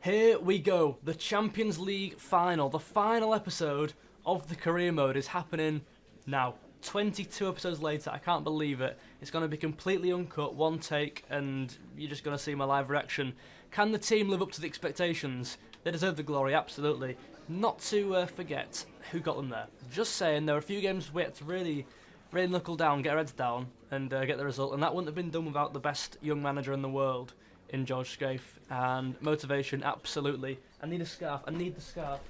Here we go, the Champions League final. The final episode of the career mode is happening now. 22 episodes later, I can't believe it. It's going to be completely uncut, one take, and you're just going to see my live reaction. Can the team live up to the expectations? They deserve the glory, absolutely. Not to forget who got them there. Just saying, there were a few games we had to really knuckle down, get our heads down, and get the result, and that wouldn't have been done without the best young manager in the world in George Scaife. And motivation, absolutely. I need a scarf, I need the scarf.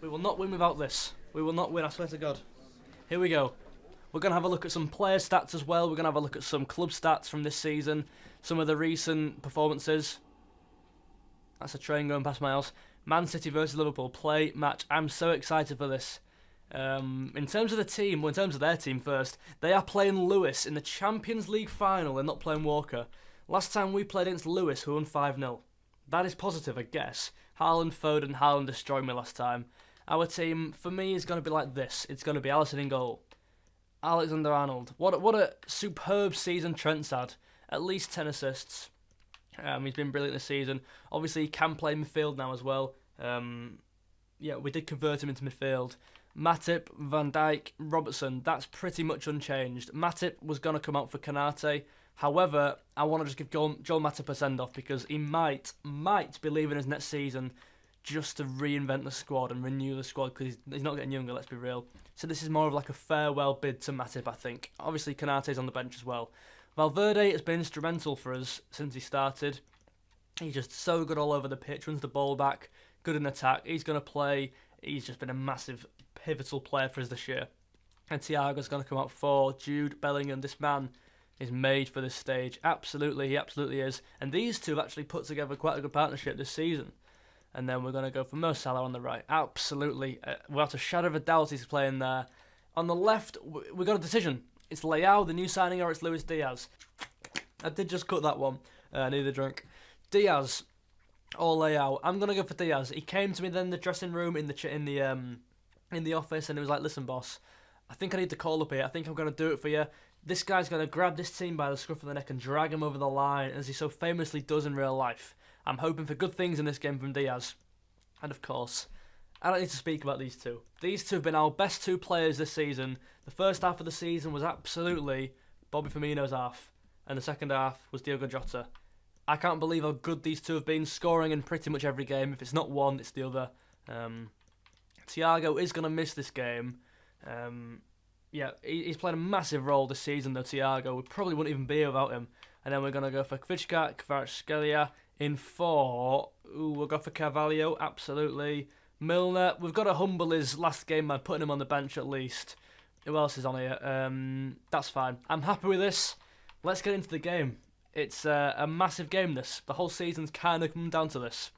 We will not win without this. We will not win, I swear to God. Here we go. We're going to have a look at some player stats as well. We're going to have a look at some club stats from this season. Some of the recent performances. That's a train going past my house. Man City versus Liverpool. Play, match. I'm so excited for this. In terms of the team, well, in terms of their team first, they are playing Lewis in the Champions League final. They're not playing Walker. Last time we played against Lewis, we won 5-0. That is positive, I guess. Haaland, Foden, Haaland destroyed me last time. Our team, for me, is going to be like this. It's going to be Alisson in goal. Alexander-Arnold. What a superb season Trent's had. At least 10 assists. He's been brilliant this season. Obviously, he can play midfield now as well. Yeah, we did convert him into midfield. Matip, Van Dijk, Robertson. That's pretty much unchanged. Matip was going to come out for Kanate. However, I want to just give Joel Matip a send-off because he might be leaving us next season just to reinvent the squad and renew the squad because he's not getting younger, let's be real. So this is more of like a farewell bid to Matip, I think. Obviously, Kanate's on the bench as well. Valverde has been instrumental for us since he started. He's just so good all over the pitch, runs the ball back, good in attack. He's going to play. He's just been a massive, pivotal player for us this year. And Thiago's going to come out for Jude Bellingham. This man is made for this stage. Absolutely, he absolutely is. And these two have actually put together quite a good partnership this season. And then we're going to go for Mo Salah on the right. Absolutely. Without a shadow of a doubt, he's playing there. On the left, we've got a decision. It's Leao, the new signing, or it's Luis Diaz. I did just cut that one. I need a drink. Diaz or Leao. I'm going to go for Diaz. He came to me then in the dressing room, in the office, and he was like, listen, boss, I think I need to call up here. I think I'm going to do it for you. This guy's going to grab this team by the scruff of the neck and drag him over the line, as he so famously does in real life. I'm hoping for good things in this game from Diaz. And of course, I don't need to speak about these two. These two have been our best two players this season. The first half of the season was absolutely Bobby Firmino's half, and the second half was Diogo Jota. I can't believe how good these two have been, scoring in pretty much every game. If it's not one, it's the other. Thiago is going to miss this game. Yeah, he's played a massive role this season, though, Thiago. We probably wouldn't even be here without him. And then we're going to go for Kvaratskhelia, Kvaratskhelia in 4. Ooh, we'll go for Carvalho, absolutely. Milner, we've got to humble his last game by putting him on the bench at least. Who else is on here? That's fine. I'm happy with this. Let's get into the game. It's a massive game, this. The whole season's kind of come down to this.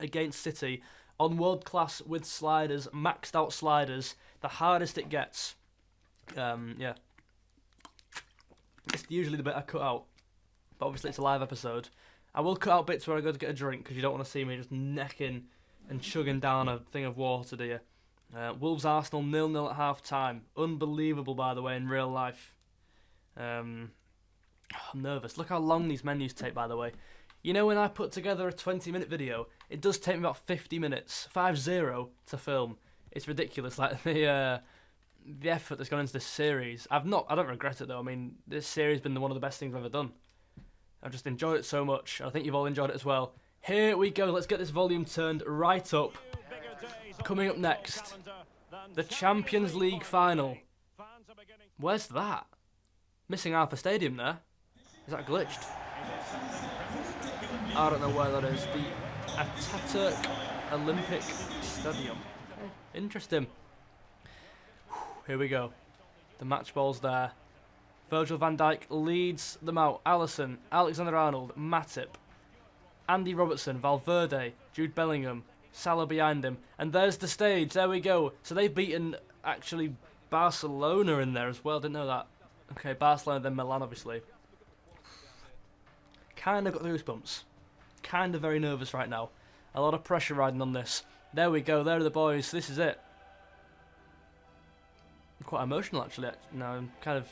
Against City, on world class with sliders, maxed out sliders, the hardest it gets. Yeah. It's usually the bit I cut out, but obviously it's a live episode. I will cut out bits where I go to get a drink because you don't want to see me just necking and chugging down a thing of water, do you? Wolves Arsenal 0-0 at half time. Unbelievable, by the way, in real life. I'm nervous. Look how long these menus take, by the way. You know, when I put together a 20-minute video, it does take me about 50 minutes, 50, to film. It's ridiculous. Like the effort that's gone into this series. I don't regret it though. I mean, this series has been one of the best things I've ever done. I've just enjoyed it so much. I think you've all enjoyed it as well. Here we go. Let's get this volume turned right up. Coming up next, the Champions League final. Where's that? Missing half a stadium there. Is that glitched? I don't know where that is. The Atatürk Olympic Stadium. Interesting. Here we go. The match ball's there. Virgil van Dijk leads them out. Alisson, Alexander-Arnold, Matip, Andy Robertson, Valverde, Jude Bellingham, Salah behind him. And there's the stage. There we go. So they've beaten, actually, Barcelona in there as well. Didn't know that. Okay, Barcelona, then Milan, obviously. Kind of got goosebumps. Kind of very nervous right now. A lot of pressure riding on this. There we go. There are the boys. This is it. I'm quite emotional, actually. Now I'm kind of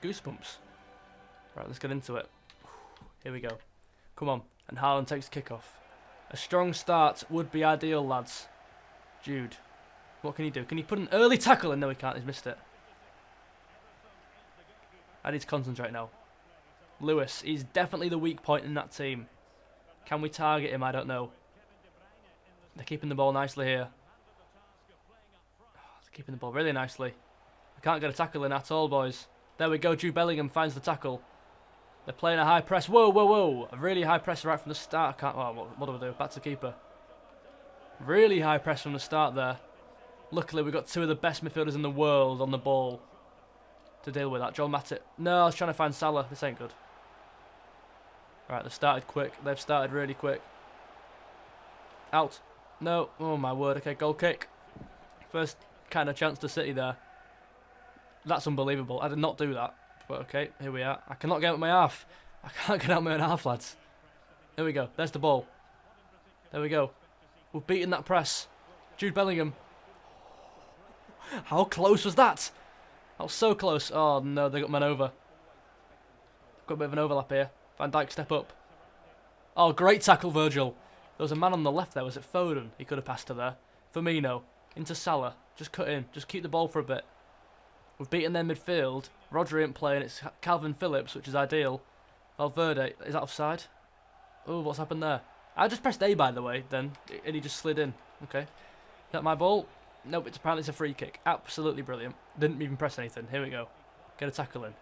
goosebumps. Right, let's get into it. Here we go. Come on. And Haaland takes the kick off. A strong start would be ideal, lads. Jude, what can he do? Can he put an early tackle in? No, he can't. He's missed it. I need to concentrate now. Lewis, he's definitely the weak point in that team. Can we target him? I don't know. They're keeping the ball nicely here. They're keeping the ball really nicely. I can't get a tackle in at all, boys. There we go. Jude Bellingham finds the tackle. They're playing a high press. Whoa, whoa, whoa. A really high press right from the start. I can't. Well, what do I do? Back to keeper. Really high press from the start there. Luckily, we've got two of the best midfielders in the world on the ball to deal with that. Joel Matip. No, I was trying to find Salah. This ain't good. Right, they've started quick. They've started really quick. Out. No. Oh, my word. Okay, goal kick. First kind of chance to City there. That's unbelievable. I did not do that. But okay, here we are. I cannot get out my half. I can't get out my own half, lads. Here we go. There's the ball. There we go. We've beaten that press. Jude Bellingham. How close was that? That was so close. Oh, no, they got man over. Got a bit of an overlap here. Van Dijk, step up. Oh, great tackle, Virgil. There was a man on the left there. Was it Foden? He could have passed to there. Firmino. Into Salah. Just cut in. Just keep the ball for a bit. We've beaten their midfield. Rodri ain't playing. It's Calvin Phillips, which is ideal. Valverde. Is that offside? Oh, what's happened there? I just pressed A, by the way, then. And he just slid in. Okay. Is that my ball? Nope, apparently it's a free kick. Absolutely brilliant. Didn't even press anything. Here we go. Get a tackle in.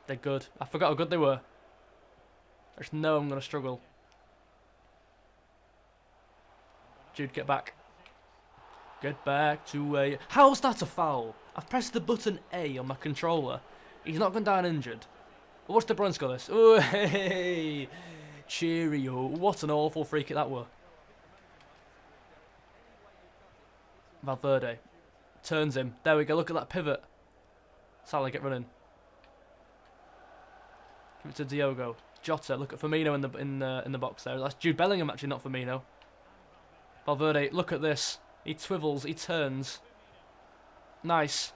They're good. I forgot how good they were. I just know I'm going to struggle. Jude, get back. Get back to A. How's that a foul? I've pressed the button A on my controller. He's not gone down injured. What's De Bruyne score this? Oh, hey! Cheerio. What an awful free kick that were. Valverde. Turns him. There we go. Look at that pivot. Salah, get running. Give it to Diogo. Jota. Look at Firmino in the box there. That's Jude Bellingham, actually, not Firmino. Valverde. Look at this. He swivels. He turns. Nice.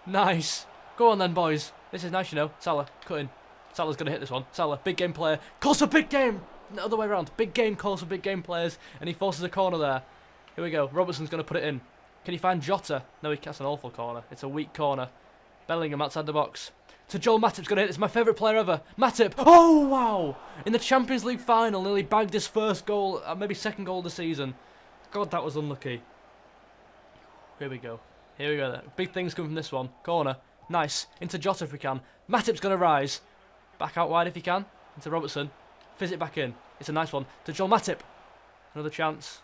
Nice. Go on then, boys. This is nice, you know. Salah, cut in. Salah's going to hit this one. Salah, big game player. Calls for big game. The other way around. Big game calls for big game players. And he forces a corner there. Here we go. Robertson's going to put it in. Can he find Jota? No, that's an awful corner. It's a weak corner. Bellingham outside the box. To Joel Matip's going to hit. It's my favourite player ever. Matip. Oh, wow. In the Champions League final, nearly bagged his first goal, maybe second goal of the season. God, that was unlucky. Here we go. Here we go. Then. Big things come from this one. Corner. Nice. Into Jota if we can. Matip's going to rise. Back out wide if he can. Into Robertson. Fizz it back in. It's a nice one. To Joel Matip. Another chance.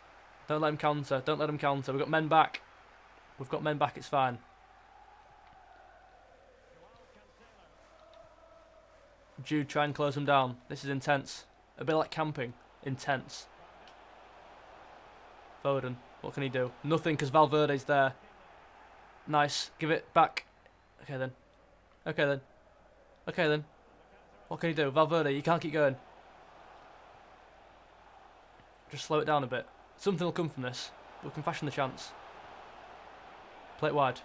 Don't let him counter. Don't let him counter. We've got men back. We've got men back. It's fine. Jude, try and close him down. This is intense. A bit like camping. Intense. Foden. What can he do? Nothing because Valverde's there. Nice. Give it back. Okay then. Okay then. Okay then. What can he do? Valverde, you can't keep going. Just slow it down a bit. Something will come from this. We can fashion the chance. Play it wide.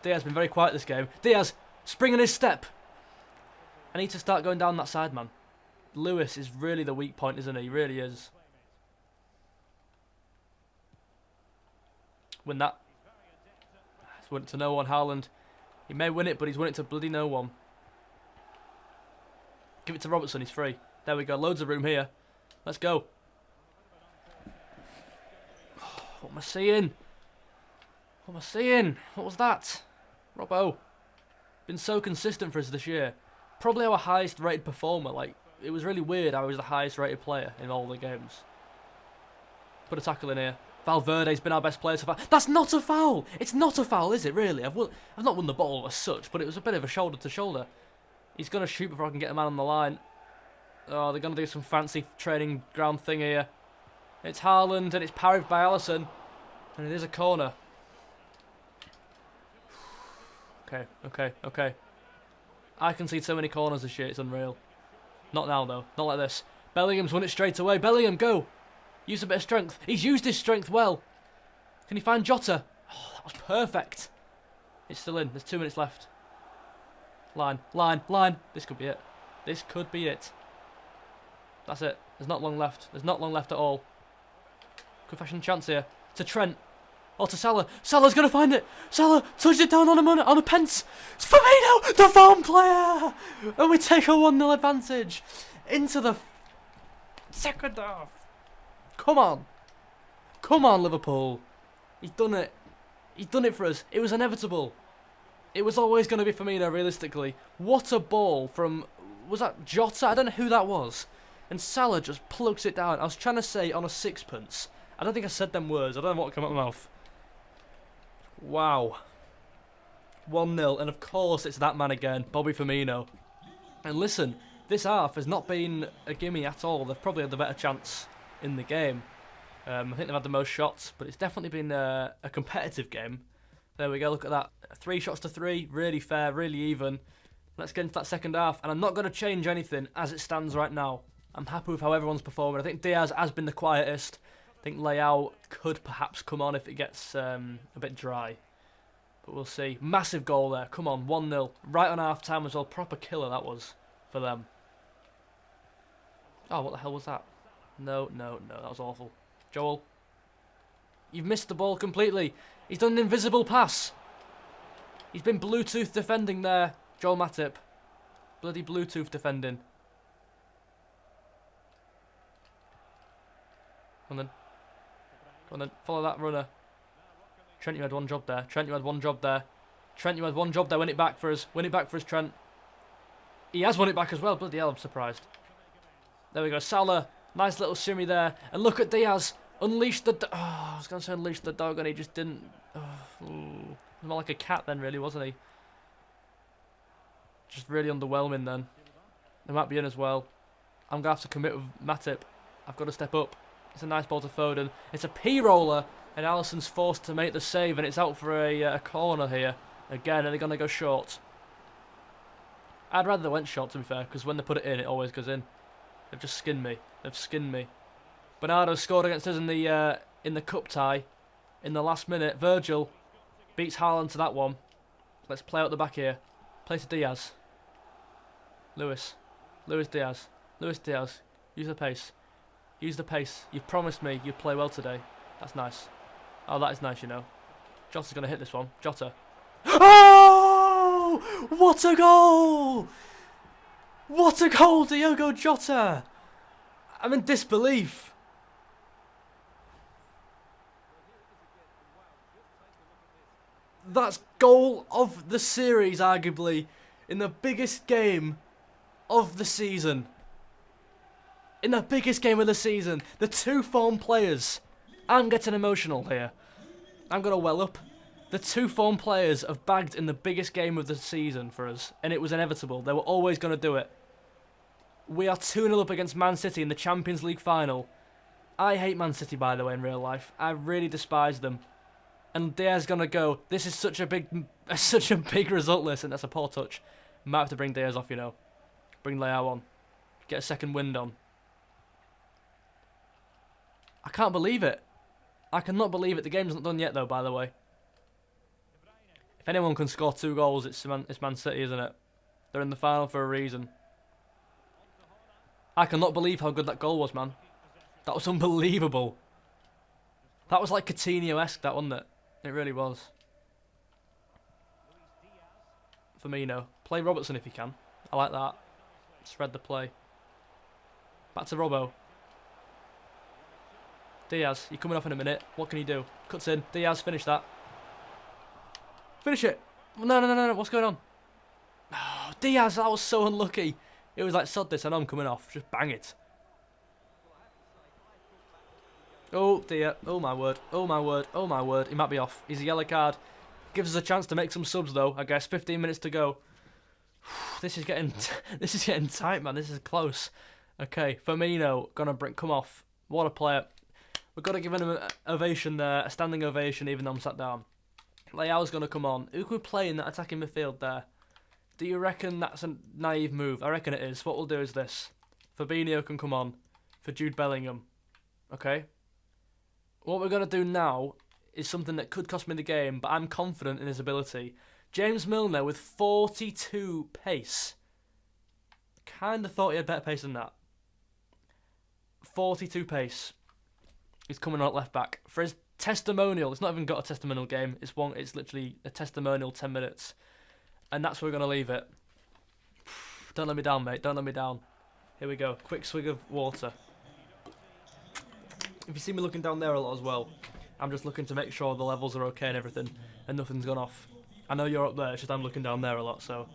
Diaz been very quiet this game. Diaz, spring in his step. I need to start going down that side, man. Lewis is really the weak point, isn't he? He really is. Win that. He's won it to no one. Haaland. He may win it, but he's won it to bloody no one. Give it to Robertson. He's free. There we go. Loads of room here. Let's go. What am I seeing? What am I seeing? What was that? Robbo. Been so consistent for us this year. Probably our highest rated performer. Like, it was really weird. I was the highest rated player in all the games. Put a tackle in here. Valverde's been our best player so far. That's not a foul. It's not a foul, is it? Really? I've not won the ball as such, but it was a bit of a shoulder to shoulder. He's going to shoot before I can get a man on the line. Oh, they're going to do some fancy training ground thing here. It's Haaland and it's parried by Alisson. And it is a corner. Okay, okay, okay. I can see so many corners this year, it's unreal. Not now, though. Not like this. Bellingham's won it straight away. Bellingham, go! Use a bit of strength. He's used his strength well. Can he find Jota? Oh, that was perfect. It's still in. There's 2 minutes left. Line, line, line. This could be it. This could be it. That's it. There's not long left. There's not long left at all. Good fashion chance here. To Trent. Or to Salah. Salah's going to find it. Salah touched it down on a pence. It's Firmino, the form player. And we take a 1-0 advantage into the second half. Come on. Come on, Liverpool. He's done it. He's done it for us. It was inevitable. It was always going to be Firmino, realistically. What a ball from... Was that Jota? I don't know who that was. And Salah just plugs it down. I was trying to say on a sixpence. I don't think I said them words. I don't know what came out of my mouth. Wow. 1-0. And of course it's that man again, Bobby Firmino. And listen, this half has not been a gimme at all. They've probably had the better chance in the game. I think they've had the most shots, but it's definitely been a competitive game. There we go, look at that. 3 shots to 3, really fair, really even. Let's get into that second half, and I'm not going to change anything as it stands right now. I'm happy with how everyone's performing. I think Diaz has been the quietest. I think Leao could perhaps come on if it gets a bit dry. But we'll see. Massive goal there, come on, 1-0. Right on half-time as well, proper killer that was for them. Oh, what the hell was that? No, that was awful. Joel, you've missed the ball completely. He's done an invisible pass. He's been Bluetooth defending there. Joel Matip. Bloody Bluetooth defending. Come on then. Follow that runner. Trent, you had one job there. Trent, you had one job there. Win it back for us. Trent. He has won it back as well. Bloody hell, I'm surprised. There we go. Salah. Nice little shimmy there. And look at Diaz. Unleash the... I was going to say unleash the dog and he just didn't... He was more like a cat then, really, wasn't he? Just really underwhelming then. They might be in as well. I'm going to have to commit with Matip. I've got to step up. It's a nice ball to Foden. It's a P-roller and Alisson's forced to make the save and it's out for a corner here. Again, are they going to go short? I'd rather they went short, to be fair, because when they put it in, it always goes in. They've just skinned me. Bernardo scored against us in the cup tie in the last minute. Virgil beats Haaland to that one. Let's play out the back here. Play to Diaz. Luis Diaz. Use the pace. You've promised me you'd play well today. That's nice. Oh, that is nice, you know. Jota's going to hit this one. Jota. Oh! What a goal! What a goal, Diogo Jota! I'm in disbelief. That's goal of the series, arguably, in the biggest game of the season. The two form players. I'm getting emotional here. I'm going to well up. The two form players have bagged in the biggest game of the season for us, and it was inevitable. They were always going to do it. We are 2-0 up against Man City in the Champions League final. I hate Man City, by the way, in real life. I really despise them. And Diaz gonna go. This is such a big result list, and that's a poor touch. Might have to bring Diaz off, you know. Bring Leao on. Get a second wind on. I can't believe it. I cannot believe it. The game's not done yet, though, by the way. If anyone can score 2 goals, it's Man City, isn't it? They're in the final for a reason. I cannot believe how good that goal was, man. That was unbelievable. That was like Coutinho-esque, that, wasn't it? It really was. Firmino. Play Robertson if you can. I like that. Spread the play. Back to Robbo. Diaz, you're coming off in a minute. What can you do? Cuts in. Diaz, finish that. Finish it. No. What's going on? Oh, Diaz, that was so unlucky. It was like, sod this, I know I'm coming off. Just bang it. Oh dear. Oh my word. He might be off. He's a yellow card. Gives us a chance to make some subs though, I guess. 15 minutes to go. This is getting tight, man. This is close. Okay, Firmino gonna come off. What a player. We've got to give him an ovation there, a standing ovation, even though I'm sat down. Leao's gonna come on. Who could play in that attacking midfield there? Do you reckon that's a naive move? I reckon it is. What we'll do is this. Fabinho can come on for Jude Bellingham. Okay? What we're going to do now is something that could cost me the game, but I'm confident in his ability. James Milner with 42 pace. Kind of thought he had better pace than that. 42 pace. He's coming on at left back. For his testimonial, it's not even got a testimonial game. It's literally a testimonial 10 minutes. And that's where we're going to leave it. Don't let me down, mate. Don't let me down. Here we go. Quick swig of water. If you see me looking down there a lot as well, I'm just looking to make sure the levels are okay and everything, and nothing's gone off. I know you're up there, it's just I'm looking down there a lot, so...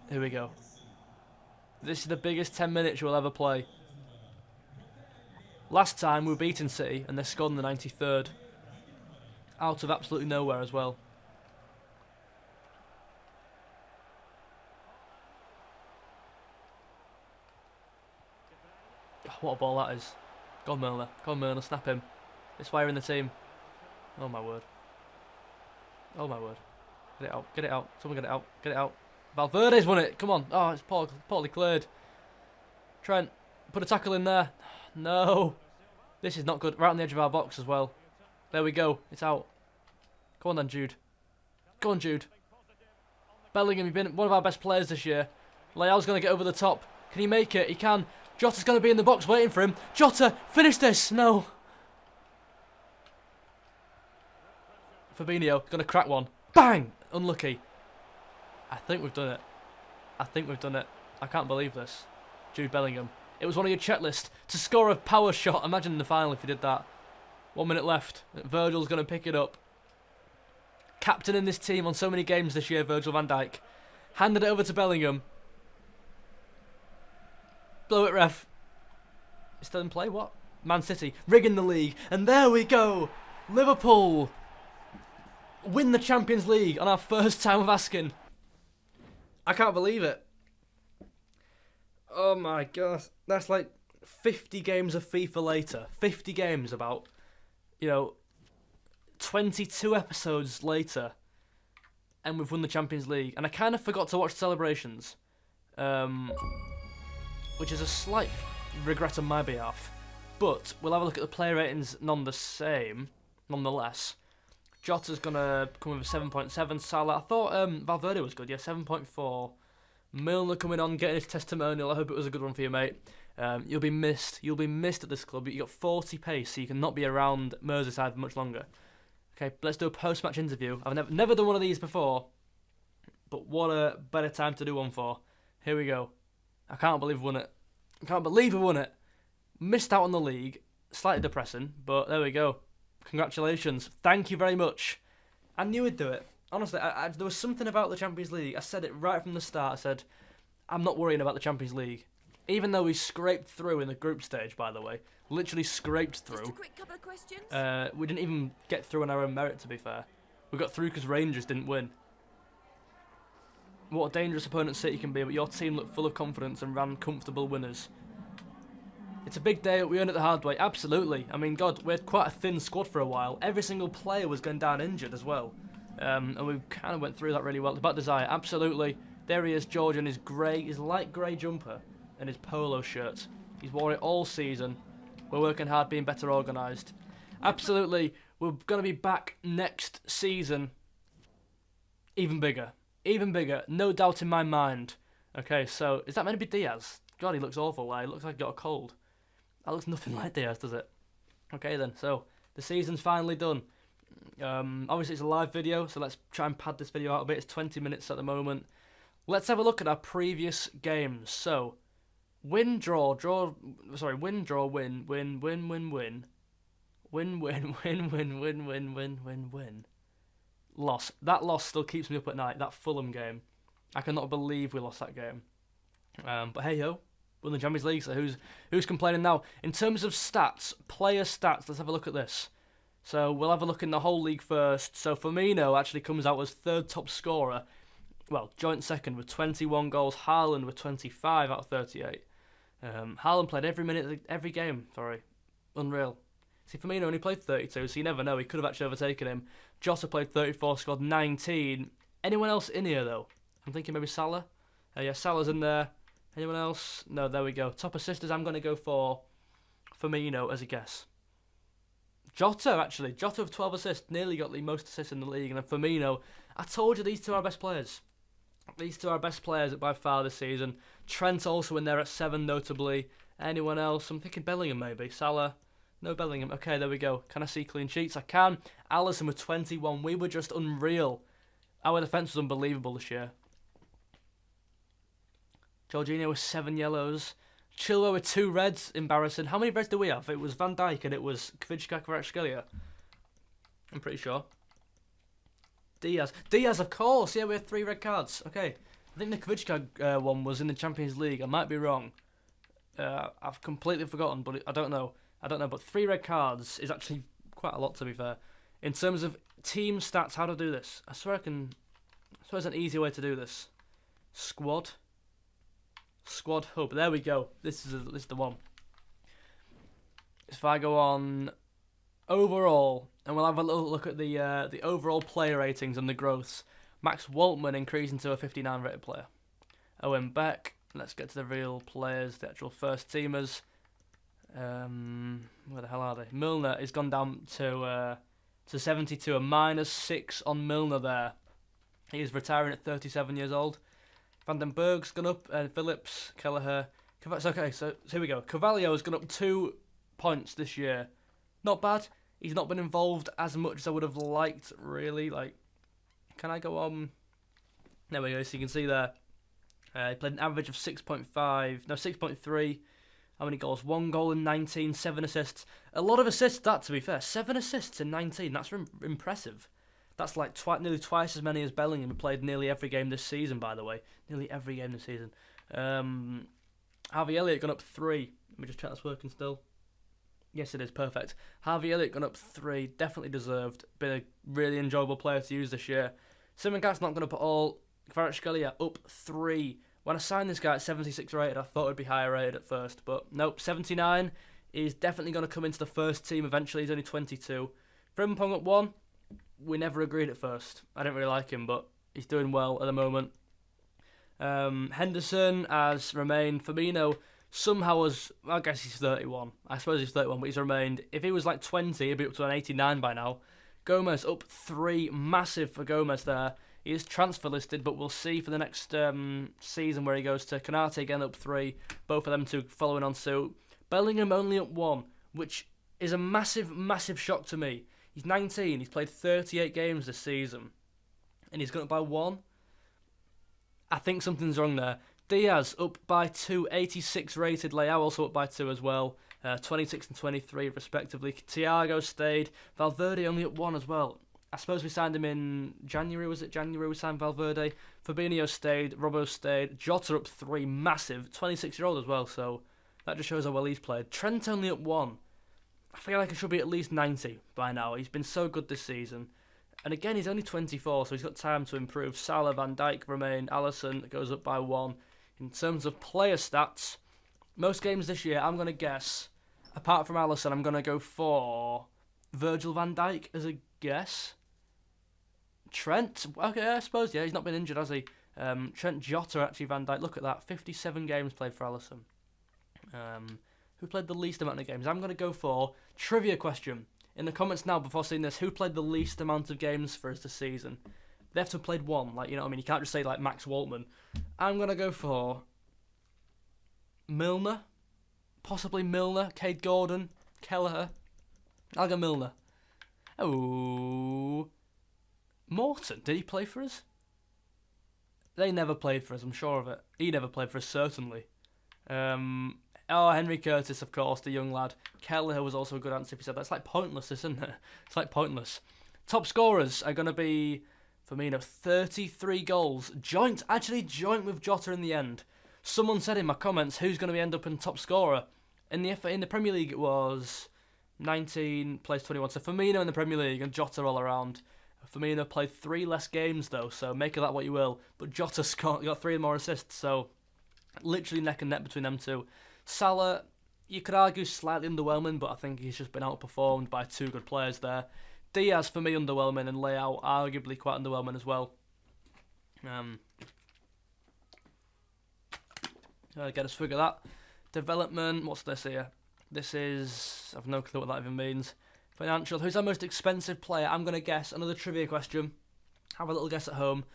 Here we go. This is the biggest 10 minutes you'll ever play. Last time we were beating City, and they scored in the 93rd. Out of absolutely nowhere as well. What a ball that is. Go on, Milner. Go on, Milner. Snap him. It's why you're in the team. Oh, my word. Oh, my word. Get it out. Get it out. Someone get it out. Get it out. Valverde's won it. Come on. Oh, it's poorly cleared. Trent, put a tackle in there. No. This is not good. Right on the edge of our box as well. There we go. It's out. Go on then, Jude. Go on, Jude. Bellingham, you've been one of our best players this year. Leao's going to get over the top. Can he make it? He can. Jota's going to be in the box waiting for him. Jota, finish this. No. Fabinho, going to crack one. Bang! Unlucky. I think we've done it. I think we've done it. I can't believe this. Jude Bellingham. It was one of your checklist to score a power shot. Imagine in the final if you did that. 1 minute left. Virgil's going to pick it up. Captain in this team on so many games this year, Virgil van Dijk. Handed it over to Bellingham. Blow it, ref. It's still in play, what? Man City, rigging the league. And there we go. Liverpool win the Champions League on our first time of asking. I can't believe it. Oh my god. That's like 50 games of FIFA later. 50 games about, 22 episodes later. And we've won the Champions League. And I kind of forgot to watch celebrations. Which is a slight regret on my behalf. But we'll have a look at the player ratings nonetheless. Jota's going to come with a 7.7. Salah, I thought Valverde was good, yeah, 7.4. Milner coming on, getting his testimonial. I hope it was a good one for you, mate. You'll be missed. You'll be missed at this club. You got 40 pace, so you can not be around Merseyside for much longer. Okay, let's do a post-match interview. I've never done one of these before, but what a better time to do one for. Here we go. I can't believe we won it. I can't believe we won it. Missed out on the league. Slightly depressing, but there we go. Congratulations. Thank you very much. I knew we'd do it. Honestly, there was something about the Champions League. I said it right from the start. I said, I'm not worrying about the Champions League. Even though we scraped through in the group stage, by the way. Literally scraped through. Just a quick couple of questions. We didn't even get through on our own merit, to be fair. We got through because Rangers didn't win. What a dangerous opponent City can be, but your team looked full of confidence and ran comfortable winners. It's a big day, we earned it the hard way. Absolutely. I mean, God, we had quite a thin squad for a while. Every single player was going down injured as well. And we kind of went through that really well. About Desire, absolutely. There he is, George, in his light grey jumper and his polo shirt. He's worn it all season. We're working hard, being better organised. Absolutely. We're going to be back next season. Even bigger. Even bigger. No doubt in my mind. Okay, so, is that meant to be Diaz? God, he looks awful. He looks like he got a cold. That looks nothing like Diaz, does it? Okay then, so, the season's finally done. Obviously it's a live video, so let's try and pad this video out a bit. It's 20 minutes at the moment. Let's have a look at our previous games. So, win, draw, win, draw, win, win, win, win, win. Win, win, win, win, win, win, win, win, win. Loss. That loss still keeps me up at night, that Fulham game. I cannot believe we lost that game. But hey-ho, won the Champions League, so who's complaining now? In terms of stats, player stats, let's have a look at this. So we'll have a look in the whole league first. So Firmino actually comes out as third top scorer. Well, joint second with 21 goals. Haaland with 25 out of 38. Haaland played every minute, every game, Unreal. See, Firmino only played 32, so you never know. He could have actually overtaken him. Jota played 34, scored 19. Anyone else in here, though? I'm thinking maybe Salah. Yeah, Salah's in there. Anyone else? No, there we go. Top assisters, I'm going to go for Firmino as a guess. Jota, actually. Jota with 12 assists. Nearly got the most assists in the league. And then Firmino. I told you these two are our best players. These two are our best players by far this season. Trent also in there at 7, notably. Anyone else? I'm thinking Bellingham maybe. Salah. No Bellingham. Okay, there we go. Can I see clean sheets? I can. Alisson with 21. We were just unreal. Our defence was unbelievable this year. Jorginho with 7 yellows. Chilwell with 2 reds. Embarrassing. How many reds do we have? It was Van Dijk and it was Kvaratskhelia. I'm pretty sure. Diaz, of course. Yeah, we had 3 red cards. Okay. I think the Kvaratskhelia one was in the Champions League. I might be wrong. I've completely forgotten, but I don't know. But 3 red cards is actually quite a lot, to be fair. In terms of team stats, how to do this? I swear there's an easy way to do this. Squad hub. There we go. This is the one. If I go on overall, and we'll have a little look at the overall player ratings and the growths. Max Waltman increasing to a 59 rated player. Owen Beck. Let's get to the real players, the actual first teamers. Where the hell are they? Milner has gone down to 72, a -6 on Milner there. He is retiring at 37 years old. Van den Berg's gone up, and Phillips, Kelleher. Okay, so here we go. Carvalho has gone up 2 points this year. Not bad. He's not been involved as much as I would have liked, really. Like, can I go on? There we go. So you can see there. He played an average of 6.3. How many goals? 1 goal in 19, 7 assists. A lot of assists, that, to be fair. 7 assists in 19. That's impressive. That's like nearly twice as many as Bellingham, who played nearly every game this season, by the way. Nearly every game this season. Harvey Elliott gone up 3. Let me just check that's working still. Yes, it is. Perfect. Harvey Elliott gone up 3. Definitely deserved. Been a really enjoyable player to use this year. Simon Gat's not gone up at all. Kvaratskhelia up 3. When I signed this guy at 76 rated, I thought it'd be higher rated at first. But nope, 79 is definitely going to come into the first team eventually. He's only 22. Frimpong at 1. We never agreed at first. I didn't really like him, but he's doing well at the moment. Henderson has remained. Firmino somehow was, I guess he's 31. I suppose he's 31, but he's remained. If he was like 20, he'd be up to an 89 by now. Gomez up 3. Massive for Gomez there. He is transfer listed, but we'll see for the next season where he goes to. Konate again up 3. Both of them two following on suit. Bellingham only up 1, which is a massive, massive shock to me. He's 19. He's played 38 games this season. And he's gone up by 1. I think something's wrong there. Diaz up by 2. 86 rated. Leao also up by 2 as well. 26 and 23 respectively. Thiago stayed. Valverde only up 1 as well. I suppose we signed him in January. Was it January we signed Valverde? Fabinho stayed. Robbo stayed. Jota up 3. Massive. 26-year-old as well. So that just shows how well he's played. Trent only up 1. I feel like he should be at least 90 by now. He's been so good this season. And again, he's only 24, so he's got time to improve. Salah, Van Dijk remain. Alisson goes up by 1. In terms of player stats, most games this year, I'm going to guess, apart from Alisson, I'm going to go for Virgil van Dijk as a guess. Trent, okay, I suppose, yeah, he's not been injured, has he? Trent, Jota, actually, Van Dijk. Look at that, 57 games played for Alisson. Who played the least amount of games? I'm going to go for trivia question. In the comments now, before seeing this, who played the least amount of games for us this season? They have to have played 1, like, you know what I mean? You can't just say, like, Max Waltman. I'm going to go for Milner. Possibly Milner, Cade Gordon, Kelleher. I'll go Milner. Oh, Morton, did he play for us? They never played for us, I'm sure of it. He never played for us, certainly. Henry Curtis, of course, the young lad. Kelleher was also a good answer if you said that. It's like pointless, isn't it? It's like pointless. Top scorers are going to be, Firmino, 33 goals. Joint with Jota in the end. Someone said in my comments, who's going to end up in top scorer? In the Premier League, it was 19 plays 21. So Firmino in the Premier League and Jota all around. Firmino played 3 less games, though, so make of that what you will. But Jota got 3 more assists, so literally neck and neck between them two. Salah, you could argue slightly underwhelming, but I think he's just been outperformed by 2 good players there. Diaz, for me, underwhelming, and Leao, arguably quite underwhelming as well. Get us figure that. Development, what's this here? This is, I've no clue what that even means. Financial, who's our most expensive player? I'm going to guess, another trivia question. Have a little guess at home.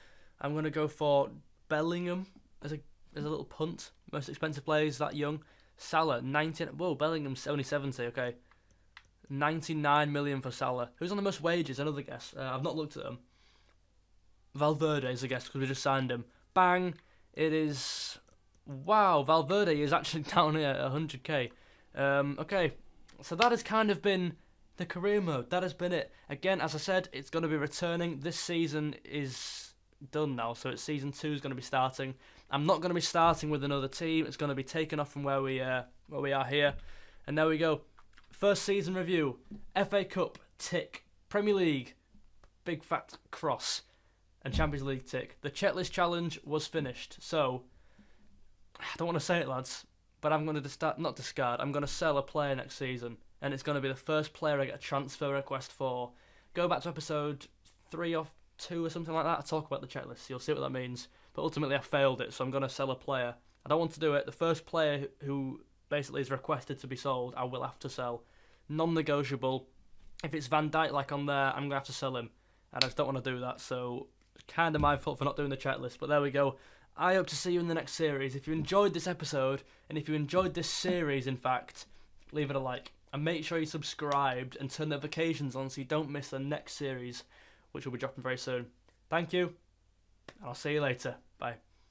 I'm going to go for Bellingham as a little punt. Most expensive player, he's that young. Salah, 19. Whoa, Bellingham's only 70. Okay, 99 million for Salah. Who's on the most wages? Another guess. I've not looked at them. Valverde is a guess because we just signed him. Bang! It is. Wow, Valverde is actually down here at 100k. Okay, so that has kind of been the career mode. That has been it. Again, as I said, it's going to be returning. This season is done now, so it's season 2 is going to be starting. I'm not going to be starting with another team. It's going to be taken off from where we are here. And there we go. First season review. FA Cup, tick. Premier League, big fat cross. And Champions League, tick. The checklist challenge was finished. So, I don't want to say it, lads, but I'm going to not discard. I'm going to sell a player next season. And it's going to be the first player I get a transfer request for. Go back to episode 3 or 2 or something like that. I talk about the checklist. You'll see what that means. But ultimately, I failed it, so I'm going to sell a player. I don't want to do it. The first player who basically is requested to be sold, I will have to sell. Non-negotiable. If it's Van Dijk like on there, I'm going to have to sell him. And I just don't want to do that, so kind of my fault for not doing the checklist. But there we go. I hope to see you in the next series. If you enjoyed this episode, and if you enjoyed this series, in fact, leave it a like. And make sure you subscribed and turn notifications on so you don't miss the next series, which will be dropping very soon. Thank you, and I'll see you later. Bye.